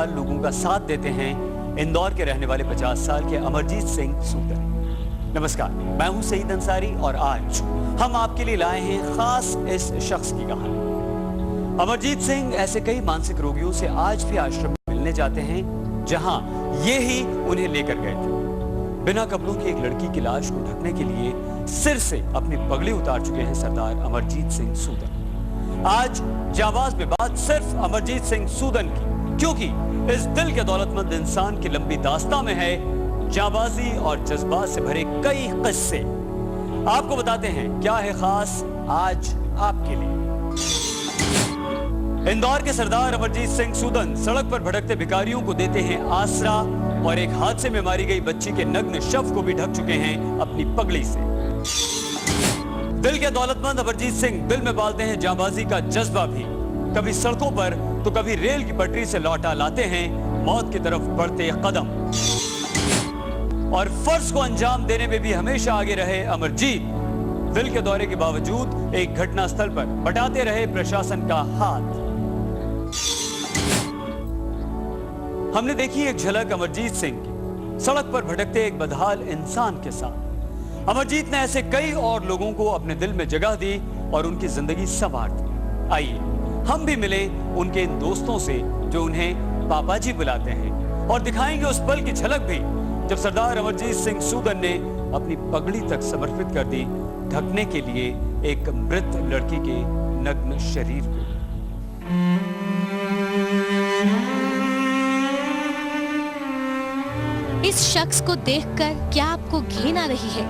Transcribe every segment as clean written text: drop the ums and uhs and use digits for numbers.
साल लोगों का साथ देते हैं इंदौर के रहने वाले 50 साल के अमरजीत सिंह सूदन। नमस्कार, मैं हूं सईद अंसारी और आज हम आपके लिए लाए हैं खास इस शख्स की कहानी। अमरजीत सिंह ऐसे कई मानसिक रोगियों से आज भी आश्रम में मिलने जाते हैं जहां ये ही उन्हें लेकर गए थे। बिना कपड़ों की एक लड़की की लाश को ढकने के लिए सिर से अपनी पगड़ी उतार चुके हैं सरदार अमरजीत सिंह सूदन। आज जाबाज में बात सिर्फ अमरजीत सिंह सूदन की, क्योंकि इस दिल के दौलतमंद इंसान की लंबी दास्तां में है जाबाजी और जज्बात से भरे कई किस्से। आपको बताते हैं क्या है खास आज आपके लिए। इंदौर के सरदार अमरजीत सिंह सूदन सड़क पर भटकते भिखारियों को देते हैं आसरा और एक हादसे में मारी गई बच्ची के नग्न शव को भी ढक चुके हैं अपनी पगड़ी से। दिल के दौलतमंद अमरजीत सिंह दिल में पालते हैं जांबाजी का जज्बा भी। कभी सड़कों पर तो कभी रेल की पटरी से लौटा लाते हैं मौत की तरफ बढ़ते कदम। और फर्ज को अंजाम देने में भी हमेशा आगे रहे अमरजीत। दिल के दौरे के बावजूद एक घटना स्थल पर बटाते रहे प्रशासन का हाथ। हमने देखी एक झलक अमरजीत सिंह की सड़क पर भटकते एक बदहाल इंसान के साथ। अमरजीत ने ऐसे कई और लोगों को अपने दिल में जगह दी और उनकी जिंदगी संवार दी। आइए हम भी मिले उनके इन दोस्तों से जो उन्हें पापा जी बुलाते हैं और दिखाएंगे उस पल की झलक भी जब सरदार अमरजीत सिंह सूदन ने अपनी पगड़ी तक समर्पित कर दी ढकने के लिए एक मृत लड़की के नग्न शरीर को। इस शख्स को देखकर क्या आपको घिन आ रही है?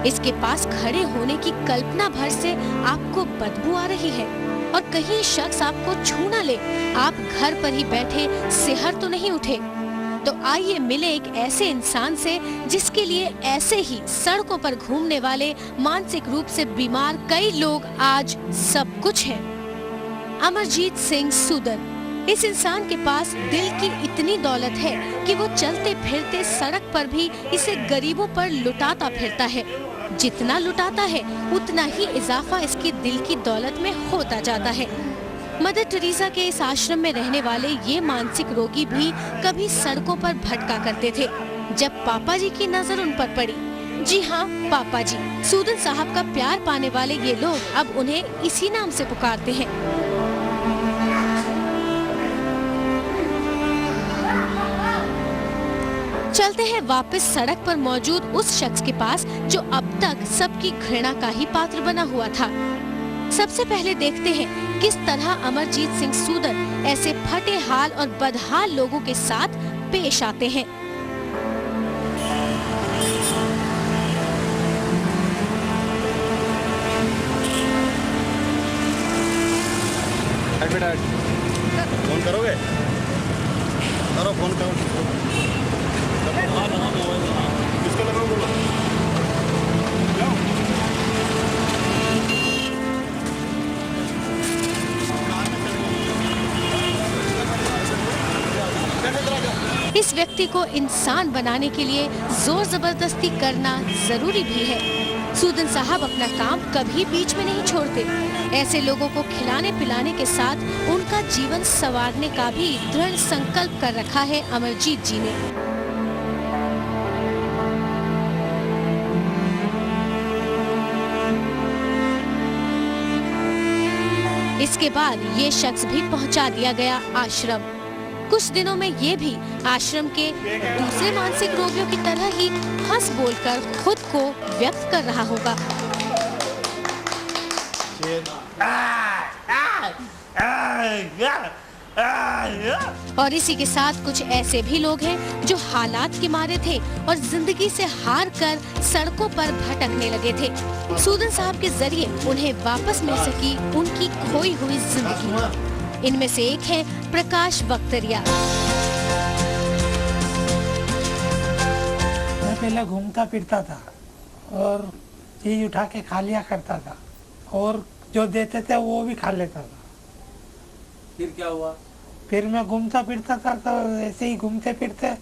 इसके पास खड़े होने की कल्पना भर से आपको बदबू आ रही है? और कहीं शख्स आपको छू ना ले, आप घर पर ही बैठे सिहर तो नहीं उठे? तो आइए मिले एक ऐसे इंसान से जिसके लिए ऐसे ही सड़कों पर घूमने वाले मानसिक रूप से बीमार कई लोग आज सब कुछ हैं। अमरजीत सिंह सूदन। इस इंसान के पास दिल की इतनी दौलत है कि वो चलते फिरते सड़क पर भी इसे गरीबों पर लुटाता फिरता है। जितना लुटाता है उतना ही इजाफा इसकी दिल की दौलत में होता जाता है। मदर टेरेसा के इस आश्रम में रहने वाले ये मानसिक रोगी भी कभी सड़कों पर भटका करते थे जब पापा जी की नजर उन पर पड़ी। जी हाँ, पापा जी। सूदन साहब का प्यार पाने वाले ये लोग अब उन्हें इसी नाम से पुकारते हैं। चलते हैं वापस सड़क पर मौजूद उस शख्स के पास जो अब तक सबकी घृणा का ही पात्र बना हुआ था। सबसे पहले देखते हैं किस तरह अमरजीत सिंह सूदन ऐसे फटे हाल और बदहाल लोगों के साथ पेश आते हैं। फोन करोगे? करो, फोन करो। किसको लगाओ बोलो? इस व्यक्ति को इंसान बनाने के लिए जोर जबरदस्ती करना जरूरी भी है। सूदन साहब अपना काम कभी बीच में नहीं छोड़ते। ऐसे लोगों को खिलाने पिलाने के साथ उनका जीवन संवारने का भी दृढ़ संकल्प कर रखा है अमरजीत जी ने। इसके बाद ये शख्स भी पहुंचा दिया गया आश्रम। कुछ दिनों में ये भी आश्रम के दूसरे मानसिक रोगियों की तरह ही हंस बोलकर खुद को व्यक्त कर रहा होगा। और इसी के साथ कुछ ऐसे भी लोग हैं जो हालात के मारे थे और जिंदगी से हार कर सड़कों पर भटकने लगे थे। सूदन साहब के जरिए उन्हें वापस मिल सकी उनकी खोई हुई जिंदगी। इनमें से एक है प्रकाश वक्तरिया। मैं पहले घूमता फिरता था और चीज उठा के खा लिया करता था और जो देते थे वो भी खा लेता था। फिर क्या हुआ? फिर मैं घूमता फिरता था तो ऐसे ही घूमते फिरते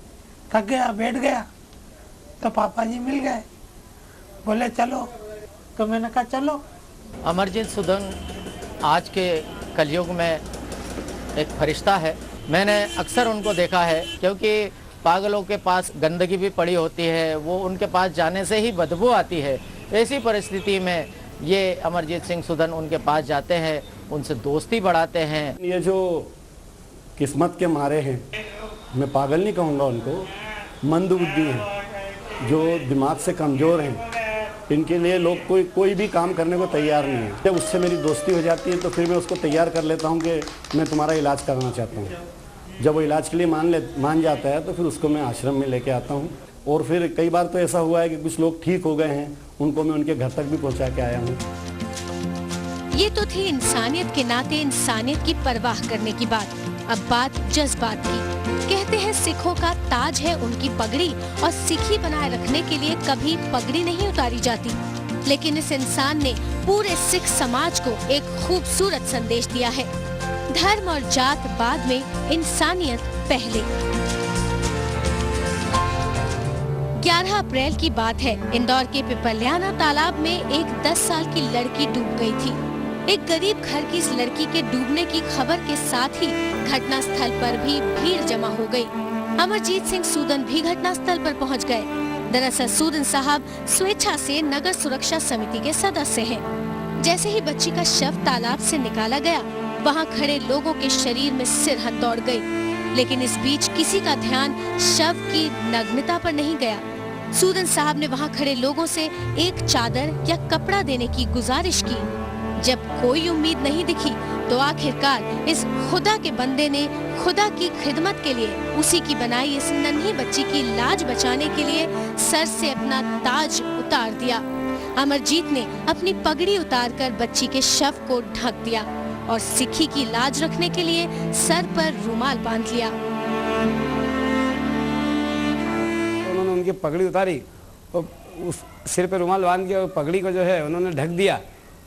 थक गया, बैठ गया तो पापा जी मिल गए, बोले चलो, तो मैंने कहा चलो। अमरजीत सूदन आज के कलयुग में एक फरिश्ता है। मैंने अक्सर उनको देखा है, क्योंकि पागलों के पास गंदगी भी पड़ी होती है, वो उनके पास जाने से ही बदबू आती है। ऐसी परिस्थिति में ये अमरजीत सिंह सुदन उनके पास जाते हैं, उनसे दोस्ती बढ़ाते हैं। ये जो किस्मत के मारे हैं, मैं पागल नहीं कहूँगा उनको, मंदबुद्धि हैं, जो दिमाग से कमज़ोर हैं, इनके लिए लोग कोई भी काम करने को तैयार नहीं है। जब उससे मेरी दोस्ती हो जाती है तो फिर मैं उसको तैयार कर लेता हूँ कि मैं तुम्हारा इलाज कराना चाहता हूँ। जब वो इलाज के लिए मान जाता है तो फिर उसको मैं आश्रम में लेके आता हूँ। और फिर कई बार तो ऐसा हुआ है कि कुछ लोग ठीक हो गए हैं, उनको मैं उनके घर तक भी पहुँचा के आया हूँ। ये तो थी इंसानियत के नाते इंसानियत की परवाह करने की बात। अब बात जज्बात की। कहते हैं सिखों का ताज है उनकी पगड़ी, और सिखी बनाए रखने के लिए कभी पगड़ी नहीं उतारी जाती। लेकिन इस इंसान ने पूरे सिख समाज को एक खूबसूरत संदेश दिया है। धर्म और जात बाद में, इंसानियत पहले। 11 अप्रैल की बात है। इंदौर के पिपल्याना तालाब में एक 10 साल की लड़की डूब गई थी। एक गरीब घर की इस लड़की के डूबने की खबर के साथ ही घटना स्थल पर भी भीड़ जमा हो गई। अमरजीत सिंह सूदन भी घटना स्थल पर पहुंच गए। दरअसल सूदन साहब स्वेच्छा से नगर सुरक्षा समिति के सदस्य हैं। जैसे ही बच्ची का शव तालाब से निकाला गया, वहां खड़े लोगों के शरीर में सिरहत दौड़ गई। लेकिन इस बीच किसी का ध्यान शव की नग्नता पर नहीं गया। सूदन साहब ने वहां खड़े लोगों से एक चादर या कपड़ा देने की गुजारिश की। जब कोई उम्मीद नहीं दिखी तो आखिरकार इस खुदा के बंदे ने खुदा की खिदमत के लिए उसी की बनाई इस नन्ही बच्ची की लाज बचाने के लिए सर से अपना ताज उतार दिया। अमरजीत ने अपनी पगड़ी उतारकर बच्ची के शव को ढक दिया और सिखी की लाज रखने के लिए सर पर रुमाल बांध लिया। उन्होंने उनकी पगड़ी उतारी और उस सिर पे रुमाल बांध के पगड़ी को जो है उन्होंने ढक दिया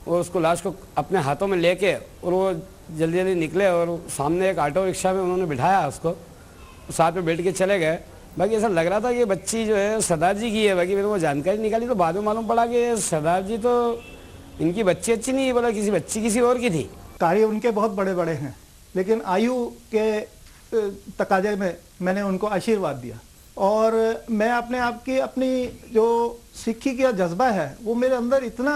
और उसको लाश को अपने हाथों में लेके और वो जल्दी जल्दी निकले और सामने एक ऑटो रिक्शा में उन्होंने बिठाया उसको, साथ में बैठ के चले गए। बाकी ऐसा लग रहा था कि बच्ची जो है सरदार जी की है। बाकी मेरे को जानकारी निकाली तो बाद में मालूम पड़ा कि सरदार जी तो इनकी बच्ची अच्छी नहीं है, बोला किसी बच्ची किसी और की थी। कार्य उनके बहुत बड़े बड़े हैं, लेकिन आयु के तकाजे में मैंने उनको आशीर्वाद दिया और मैं अपने आप की अपनी जो सिक्खी का जज्बा है वो मेरे अंदर इतना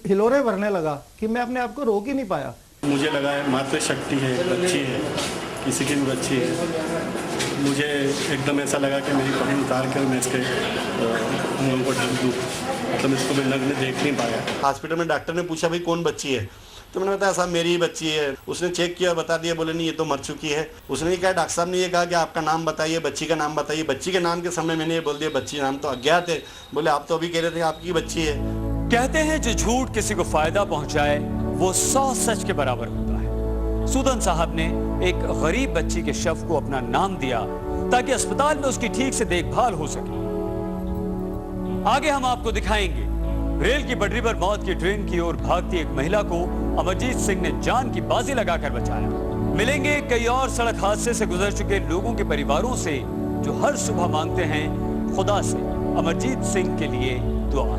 हिलोरे भरने लगा कि मैं अपने आप को रोक ही नहीं पाया। मुझे लगा है मातृशक्ति है, बच्ची है, किसी की भी बच्ची है। मुझे एकदम ऐसा लगा कि मेरी पगड़ी उतार कर मैं इसके अंगों को ढक दूँ, मतलब इसको मैं नग्न देख नहीं पाया। हॉस्पिटल में डॉक्टर ने पूछा भाई कौन बच्ची है, तो मैंने बताया साहब मेरी ही बच्ची है। उसने चेक किया, बता दिया, बोले नहीं ये तो मर चुकी है। उसने ये कहा, डॉक्टर साहब ने ये कहा कि आपका नाम बताइए, बच्ची का नाम बताइए। बच्ची के नाम के समय मैंने ये बोल दिया बच्ची नाम तो अज्ञात है। बोले आप तो अभी कह रहे थे आपकी बच्ची है। कहते हैं जो झूठ किसी को फायदा पहुंचाए वो 100 सच के बराबर होता है। सूदन साहब ने एक गरीब बच्ची के शव को अपना नाम दिया ताकि अस्पताल में उसकी ठीक से देखभाल हो सके। आगे हम आपको दिखाएंगे रेल की पटरी पर मौत की ट्रेन की ओर भागती एक महिला को अमरजीत सिंह ने जान की बाजी लगाकर बचाया। मिलेंगे कई और सड़क हादसे से गुजर चुके लोगों के परिवारों से जो हर सुबह मांगते हैं खुदा से अमरजीत सिंह के लिए दुआ।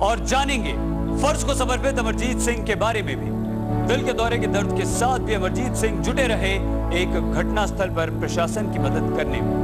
और जानेंगे फर्ज को समर्पित अमरजीत सिंह के बारे में भी। दिल के दौरे के दर्द के साथ भी अमरजीत सिंह जुटे रहे एक घटना स्थल पर प्रशासन की मदद करने में।